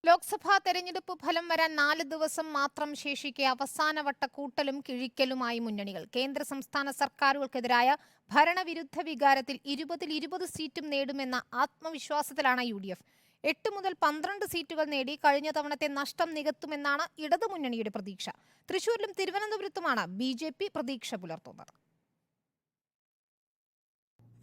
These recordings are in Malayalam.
ലോക്സഭാ തെരഞ്ഞെടുപ്പ് ഫലം വരാൻ 4 ദിവസം മാത്രം ശേഷിക്കെ അവസാനവട്ട കൂട്ടലും കിഴിക്കലുമായി മുന്നണികൾ. കേന്ദ്ര സംസ്ഥാന സർക്കാരുകൾക്കെതിരായ ഭരണവിരുദ്ധ വികാരത്തിൽ 20-20 സീറ്റും നേടുമെന്ന ആത്മവിശ്വാസത്തിലാണ് UDF. 8 മുതൽ 12 സീറ്റുകൾ നേടി കഴിഞ്ഞ തവണത്തെ നഷ്ടം നികത്തുമെന്നാണ് ഇടതുമുന്നണിയുടെ പ്രതീക്ഷ. തൃശൂരിലും തിരുവനന്തപുരത്തുമാണ് BJP പ്രതീക്ഷ പുലർത്തുന്നത്.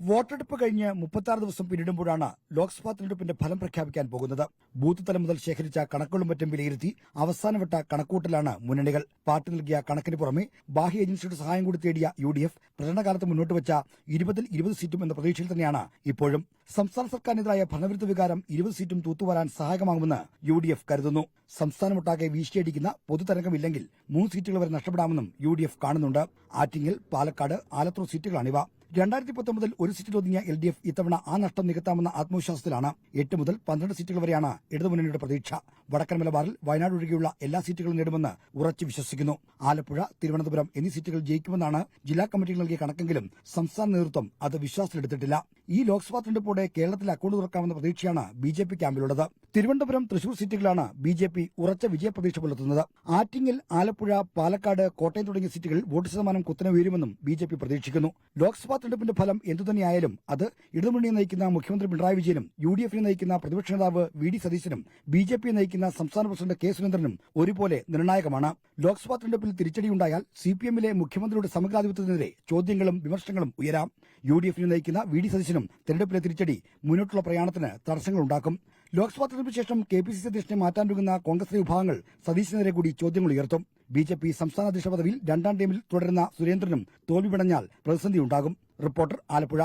വോട്ടെടുപ്പ് കഴിഞ്ഞ് 36 ദിവസം പിന്നിടുമ്പോഴാണ് ലോക്സഭാ തെരഞ്ഞെടുപ്പിന്റെ ഫലം പ്രഖ്യാപിക്കാൻ പോകുന്നത്. ബൂത്ത് തലം മുതൽ ശേഖരിച്ച കണക്കുകളും മറ്റും വിലയിരുത്തി അവസാനവട്ട കണക്കൂട്ടലാണ് മുന്നണികൾ. പാർട്ടി നൽകിയ കണക്കിന് പുറമെ ബാഹ്യ ഏജൻസിയുടെ സഹായം കൂടി തേടിയ UDF പ്രചരണകാലത്ത് മുന്നോട്ട് വെച്ച 20-20 സീറ്റും എന്ന പ്രതീക്ഷയിൽ തന്നെയാണ് ഇപ്പോഴും. സംസ്ഥാന സർക്കാരിനെതിരായ ഭരണവിരുദ്ധ വികാരം 20 സീറ്റും തൂത്തുവാരാൻ സഹായകമാകുമെന്ന് UDF കരുതുന്നു. സംസ്ഥാനമൊട്ടാകെ വീശിയടിക്കുന്ന പൊതുതരംഗമില്ലെങ്കിൽ 3 സീറ്റുകൾ വരെ നഷ്ടപ്പെടാമെന്നും UDF കാണുന്നുണ്ട്. ആറ്റിങ്ങൽ, പാലക്കാട്, ആലത്തൂർ സീറ്റുകളാണിവ. 2019 ഒരു സീറ്റിലൊതുങ്ങിയ LDF ഇത്തവണ ആ നഷ്ടം നികത്താമെന്ന ആത്മവിശ്വാസത്തിലാണ്. 8 മുതൽ 12 സീറ്റുകൾ വരെയാണ് ഇടതുമുന്നണിയുടെ പ്രതീക്ഷ. വടക്കൻ മലബാറിൽ വയനാട് ഒഴികെയുള്ള എല്ലാ സീറ്റുകളും നേടുമെന്ന് ഉറച്ചു വിശ്വസിക്കുന്നു. ആലപ്പുഴ, തിരുവനന്തപുരം എന്നീ സീറ്റുകൾ ജയിക്കുമെന്നാണ് ജില്ലാ കമ്മിറ്റികൾ നൽകിയ കണക്കെങ്കിലും സംസ്ഥാന നേതൃത്വം അത് വിശ്വാസത്തിലെടുത്തിട്ടില്ല. ഈ ലോക്സഭാ തെരഞ്ഞെടുപ്പോടെ കേരളത്തിൽ അക്കൌണ്ട് തുറക്കാമെന്ന പ്രതീക്ഷയാണ് BJP ക്യാമ്പിലുള്ളത്. തിരുവനന്തപുരം, തൃശൂർ സീറ്റുകളാണ് BJP ഉറച്ച വിജയപ്രതീക്ഷ പുലർത്തുന്നത്. ആറ്റിങ്ങൽ, ആലപ്പുഴ, പാലക്കാട്, കോട്ടയം തുടങ്ങിയ സീറ്റുകൾ വോട്ട് ശതമാനം കുത്തനെ ഉയരുമെന്നും BJP പ്രതീക്ഷിക്കുന്നു. ലോക്സഭാ തെരഞ്ഞെടുപ്പിന്റെ ഫലം എന്തുതന്നെയായാലും അത് ഇടതുമുന്നണിയെ നയിക്കുന്ന മുഖ്യമന്ത്രി പിണറായി വിജയനും UDF-നെ നയിക്കുന്ന പ്രതിപക്ഷ നേതാവ് VD സതീശനും BJP-യെ നയിക്കുന്ന സംസ്ഥാന പ്രസിഡന്റ് K സുരേന്ദ്രനും ഒരുപോലെ നിർണായകമാണ്. ലോക്സഭാ തെരഞ്ഞെടുപ്പിൽ തിരിച്ചടിയുണ്ടായാൽ CPM-ലെ മുഖ്യമന്ത്രിയുടെ സമഗ്രാധിപത്യത്തിനെതിരെ ചോദ്യങ്ങളും വിമർശനങ്ങളും ഉയരാം. UDF-നെ നയിക്കുന്ന VD സതീശനും തെരഞ്ഞെടുപ്പിലെ തിരിച്ചടി മുന്നോട്ടുള്ള പ്രയാണത്തിന് തടസ്സങ്ങളുണ്ടാക്കും. ലോക്സഭാ തെരഞ്ഞെടുപ്പിന് ശേഷം KPCC അധ്യക്ഷനെ മാറ്റാനൊരുങ്ങുന്ന കോൺഗ്രസ് വിഭാഗങ്ങൾ സതീശനെതിരെ കൂടി ചോദ്യങ്ങൾ ഉയർത്തും. BJP സംസ്ഥാന അധ്യക്ഷ പദവിയിൽ 2ാം ടൈമിൽ തുടരുന്ന സുരേന്ദ്രനും തോൽവി പിടഞ്ഞാൽ പ്രതിസന്ധിയുണ്ടാകും. റിപ്പോർട്ടർ, ആലപ്പുഴ.